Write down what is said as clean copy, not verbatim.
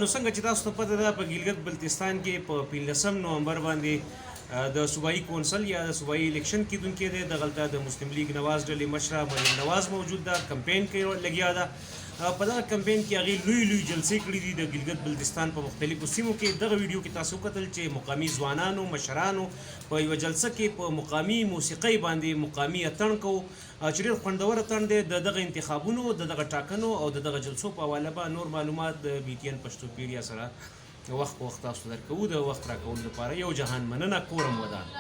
نو څنګه چې تاسو ته پته ده په ګلګت بلتستان کې په 15 نومبر باندې د صوبایي کونسل یا د صوبایي الیکشن کیدونکي دی دغلته د مسلم لیگ نواز ډلې مشره مریم نواز موجود ده کمپین کې لګیا ده په دغه کمپین کې هغې لوی لوی جلسې کړي دي د ګلګت بلتستان په مختلفو سیمو کې دغه ویډیو کې تاسو وکتل چې مقامي ځوانانو مشرانو په یوه جلسه کې په مقامي موسیقۍ باندې مقامي اتڼ کوو چې ډېر خوندور اتڼ دی د دغه انتخابونو د دغه ټاکنو او د دغه جلسو په حواله به نور معلومات د BTN پښتو پیډیا سره وخت په وخت تاسو درکوو د وخت راکولو لپاره یو جهان مننه کورم ودان